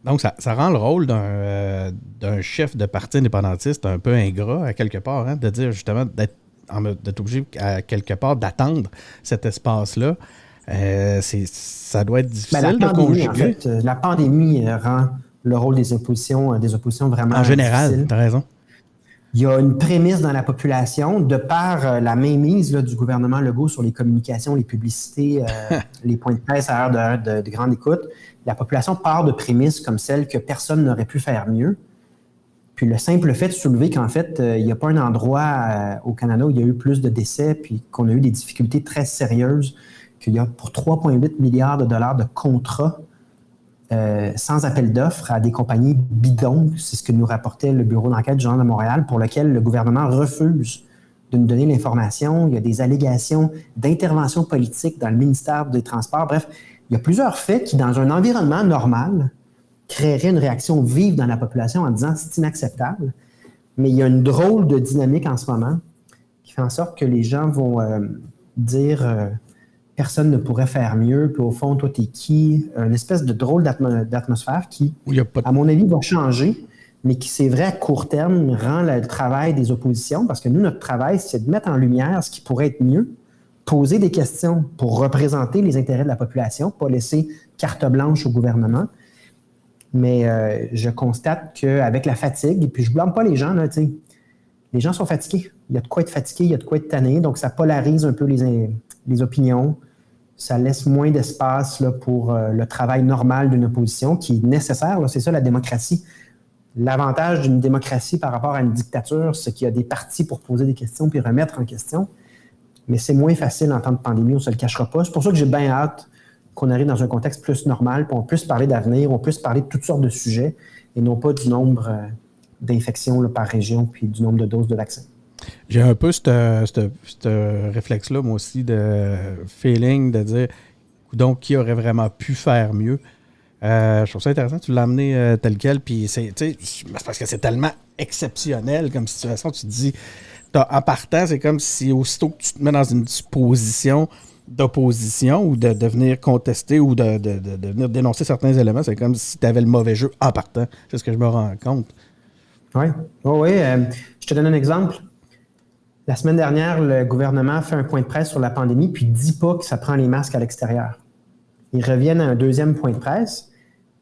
Donc, ça rend le rôle d'un chef de parti indépendantiste un peu ingrat, à quelque part, hein, de dire justement d'être obligé, à quelque part, d'attendre cet espace-là. Ça doit être Ben, la difficile de pandémie, en conjuguer. fait, la pandémie rend le rôle des oppositions En vraiment général, difficile. tu as raison. Il y a une prémisse dans la population, de par la mainmise là, du gouvernement Legault sur les communications, les publicités, les points de presse à l'heure de grande écoute. La population part de prémices comme celle que personne n'aurait pu faire mieux. Puis le simple fait de soulever qu'en fait, il n'y a pas un endroit au Canada où il y a eu plus de décès, puis qu'on a eu des difficultés très sérieuses, qu'il y a pour 3,8 milliards de dollars de contrats sans appel d'offres à des compagnies bidons. C'est ce que nous rapportait le bureau d'enquête du Journal de Montréal, pour lequel le gouvernement refuse de nous donner l'information. Il y a des allégations d'intervention politique dans le ministère des Transports. Bref, il y a plusieurs faits qui, dans un environnement normal, créeraient une réaction vive dans la population en disant c'est inacceptable. Mais il y a une drôle de dynamique en ce moment qui fait en sorte que les gens vont dire personne ne pourrait faire mieux, puis au fond, toi, t'es qui? Une espèce de drôle d'atmosphère qui, à mon avis, va changer, mais qui, c'est vrai, à court terme, rend le travail des oppositions, parce que nous, notre travail, c'est de mettre en lumière ce qui pourrait être mieux, poser des questions pour représenter les intérêts de la population, pas laisser carte blanche au gouvernement. Mais je constate qu'avec la fatigue, et puis je ne blâme pas les gens, là, les gens sont fatigués. Il y a de quoi être fatigué, il y a de quoi être tanné, donc ça polarise un peu les opinions. Ça laisse moins d'espace là, pour le travail normal d'une opposition qui est nécessaire. Là, c'est ça la démocratie. L'avantage d'une démocratie par rapport à une dictature, c'est qu'il y a des partis pour poser des questions puis remettre en question. Mais c'est moins facile en temps de pandémie, on ne se le cachera pas. C'est pour ça que j'ai bien hâte qu'on arrive dans un contexte plus normal, puis on puisse parler d'avenir, on puisse parler de toutes sortes de sujets, et non pas du nombre d'infections là, par région puis du nombre de doses de vaccins. J'ai un peu ce réflexe-là, moi aussi, de feeling, de dire, donc, qui aurait vraiment pu faire mieux? Je trouve ça intéressant, tu l'as amené tel quel, puis c'est parce que c'est tellement exceptionnel comme situation, tu te dis, en partant, c'est comme si aussitôt que tu te mets dans une position d'opposition ou de venir contester ou de venir dénoncer certains éléments, c'est comme si tu avais le mauvais jeu en partant. C'est ce que je me rends compte. Oui, je te donne un exemple. La semaine dernière, le gouvernement fait un point de presse sur la pandémie, puis ne dit pas que ça prend les masques à l'extérieur. Ils reviennent à un deuxième point de presse,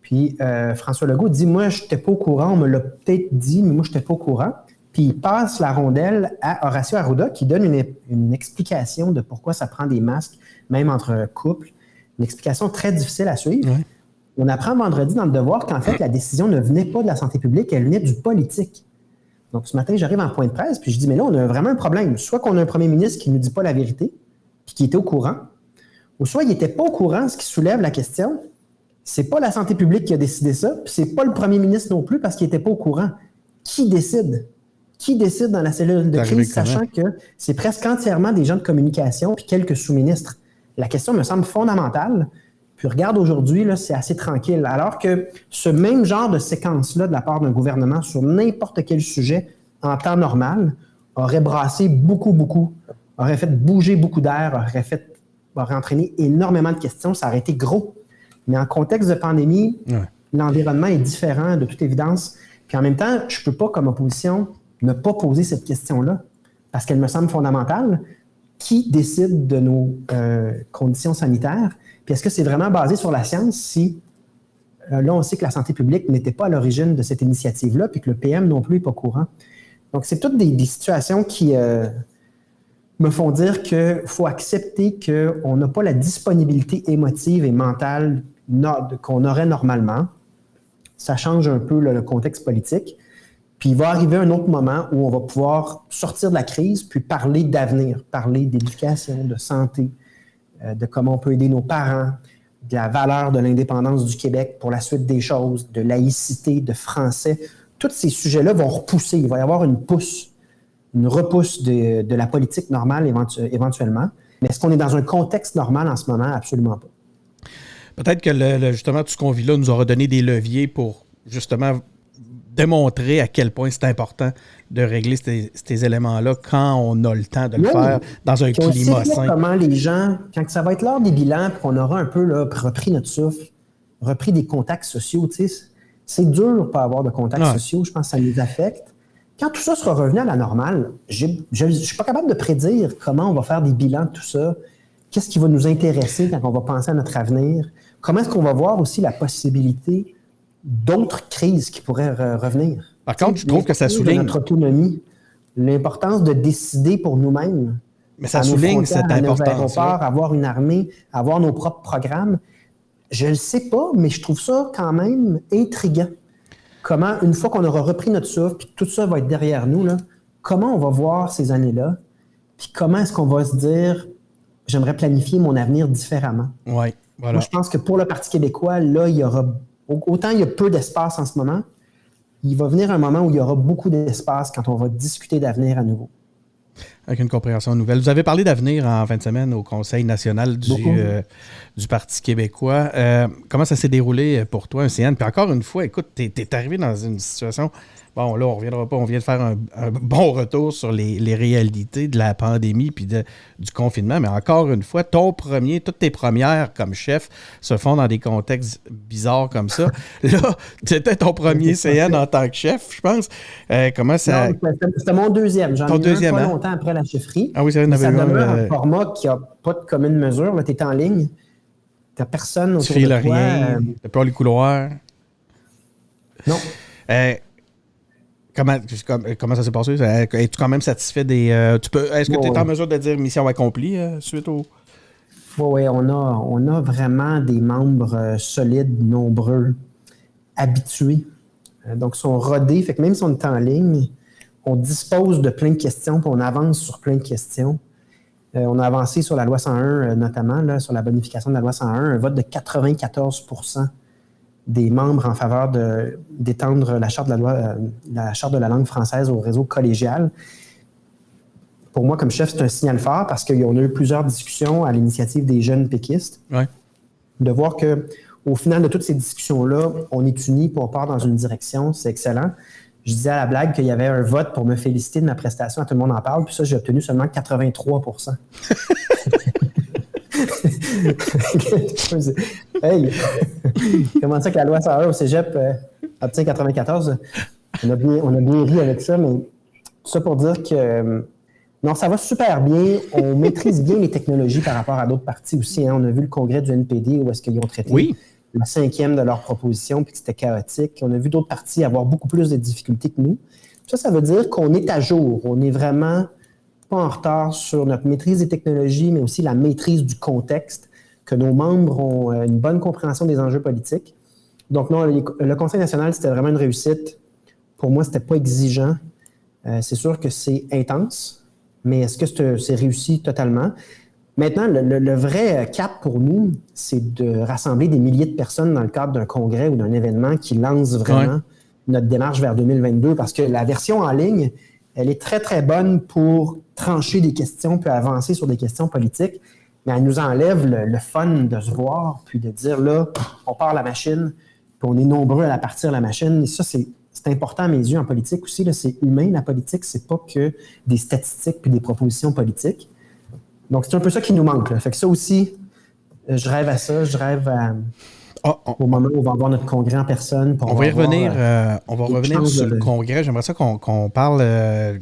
puis François Legault dit « Moi, je n'étais pas au courant, on me l'a peut-être dit, mais moi, je n'étais pas au courant. » Puis il passe la rondelle à Horacio Arruda, qui donne une explication de pourquoi ça prend des masques, même entre couples. Une explication très difficile à suivre. Ouais. On apprend vendredi dans Le Devoir qu'en fait, la décision ne venait pas de la santé publique, elle venait du politique. Donc, ce matin, j'arrive en point de presse, puis je dis, mais là, on a vraiment un problème. Soit qu'on a un premier ministre qui ne nous dit pas la vérité, puis qui était au courant, ou soit il n'était pas au courant, ce qui soulève la question. C'est pas la santé publique qui a décidé ça, puis c'est pas le premier ministre non plus parce qu'il n'était pas au courant. Qui décide? Qui décide dans la cellule de crise, sachant que c'est presque entièrement des gens de communication puis quelques sous-ministres? La question me semble fondamentale. Puis regarde aujourd'hui, là, c'est assez tranquille. Alors que ce même genre de séquence-là de la part d'un gouvernement sur n'importe quel sujet en temps normal aurait brassé beaucoup, aurait fait bouger beaucoup d'air, aurait entraîné énormément de questions, ça aurait été gros. Mais en contexte de pandémie, l'environnement est différent de toute évidence. Puis en même temps, je ne peux pas, comme opposition, ne pas poser cette question-là parce qu'elle me semble fondamentale. Qui décide de nos conditions sanitaires? Puis est-ce que c'est vraiment basé sur la science si, là, on sait que la santé publique n'était pas à l'origine de cette initiative-là, puis que le PM non plus n'est pas au courant? Donc, c'est toutes des situations qui me font dire qu'il faut accepter qu'on n'a pas la disponibilité émotive et mentale qu'on aurait normalement. Ça change un peu le contexte politique. Puis il va arriver un autre moment où on va pouvoir sortir de la crise puis parler d'avenir, parler d'éducation, de santé, de comment on peut aider nos parents, de la valeur de l'indépendance du Québec pour la suite des choses, de laïcité, de français. Tous ces sujets-là vont repousser. Il va y avoir une repousse de la politique normale éventuellement. Mais est-ce qu'on est dans un contexte normal en ce moment? Absolument pas. Peut-être que justement tout ce qu'on vit là nous aura donné des leviers pour justement démontrer à quel point c'est important de régler ces éléments-là quand on a le temps de le faire dans un climat sain. Comment les gens, quand ça va être l'heure des bilans, puis qu'on aura un peu là, repris notre souffle, repris des contacts sociaux, tu sais, C'est dur de pas avoir de contacts sociaux. Je pense que ça nous affecte. Quand tout ça sera revenu à la normale, je ne suis pas capable de prédire comment on va faire des bilans de tout ça. Qu'est-ce qui va nous intéresser quand on va penser à notre avenir? Comment est-ce qu'on va voir aussi la possibilité d'autres crises qui pourraient revenir? Par contre, je trouve que ça souligne notre autonomie, l'importance de décider pour nous-mêmes. Mais ça souligne cette importance. À nos aéroports, avoir une armée, avoir nos propres programmes. Je ne le sais pas, mais je trouve ça quand même intriguant. Comment, une fois qu'on aura repris notre souffle, puis tout ça va être derrière nous, là, comment on va voir ces années-là? Puis comment est-ce qu'on va se dire, j'aimerais planifier mon avenir différemment? Oui, voilà. Moi, je pense que pour le Parti québécois, là, il y aura, autant il y a peu d'espace en ce moment, il va venir un moment où il y aura beaucoup d'espace quand on va discuter d'avenir à nouveau. Avec une compréhension nouvelle. Vous avez parlé d'avenir en fin de semaine au Conseil national du Parti québécois. Comment ça s'est déroulé pour toi, Océane? Puis encore une fois, écoute, t'es arrivé dans une situation... Bon, là, on ne reviendra pas. On vient de faire un bon retour sur les réalités de la pandémie puis du confinement. Mais encore une fois, toutes tes premières comme chef se font dans des contextes bizarres comme ça. Là, c'était ton premier CN en tant que chef, je pense. Comment ça... Non, c'était mon deuxième. J'en ai eu pas longtemps après la chefferie. Ah oui, c'est vrai, ça demeure un format qui n'a pas de commune mesure. Tu es en ligne. Tu n'as personne autour de toi. Tu rien. Tu n'as pas les couloirs. Non. Comment ça s'est passé? Es-tu quand même satisfait des... est-ce que tu es en mesure de dire mission accomplie suite au... Oui, on a vraiment des membres solides, nombreux, habitués. Donc, ils sont rodés. Fait que même si on est en ligne, on dispose de plein de questions, puis on avance sur plein de questions. On a avancé sur la loi 101, notamment, là, sur la bonification de la loi 101, un vote de 94 % des membres en faveur d'étendre la charte de la langue française au réseau collégial. Pour moi, comme chef, c'est un signal fort parce qu'on a eu plusieurs discussions à l'initiative des jeunes péquistes. Ouais. De voir qu'au final de toutes ces discussions-là, on est unis et on part dans une direction. C'est excellent. Je disais à la blague qu'il y avait un vote pour me féliciter de ma prestation, à tout le monde en parle, puis ça, j'ai obtenu seulement 83 %. Hey! Comment ça que la loi 101 au cégep obtient 94? On a bien ri avec ça, mais tout ça pour dire que non, ça va super bien. On maîtrise bien les technologies par rapport à d'autres partis aussi. Hein. On a vu le congrès du NPD où est-ce qu'ils ont traité le 5e de leur proposition puis que c'était chaotique. On a vu d'autres partis avoir beaucoup plus de difficultés que nous. Ça veut dire qu'on est à jour. On est vraiment pas en retard sur notre maîtrise des technologies, mais aussi la maîtrise du contexte, que nos membres ont une bonne compréhension des enjeux politiques. Donc non, le Conseil national, c'était vraiment une réussite. Pour moi, c'était pas exigeant. C'est sûr que c'est intense, mais est-ce que c'est réussi totalement? Maintenant, le vrai cap pour nous, c'est de rassembler des milliers de personnes dans le cadre d'un congrès ou d'un événement qui lance vraiment notre démarche vers 2022, parce que la version en ligne, elle est très, très bonne pour trancher des questions puis avancer sur des questions politiques, mais elle nous enlève le fun de se voir puis de dire, là, on part la machine, puis on est nombreux à la partir la machine. Et ça, c'est important à mes yeux en politique aussi. Là, c'est humain, la politique, c'est pas que des statistiques puis des propositions politiques. Donc, c'est un peu ça qui nous manque. Là. Fait que ça aussi, je rêve à ça. Je rêve au moment où on va avoir notre congrès en personne. On va y revenir. On va revenir sur le congrès. J'aimerais ça qu'on parle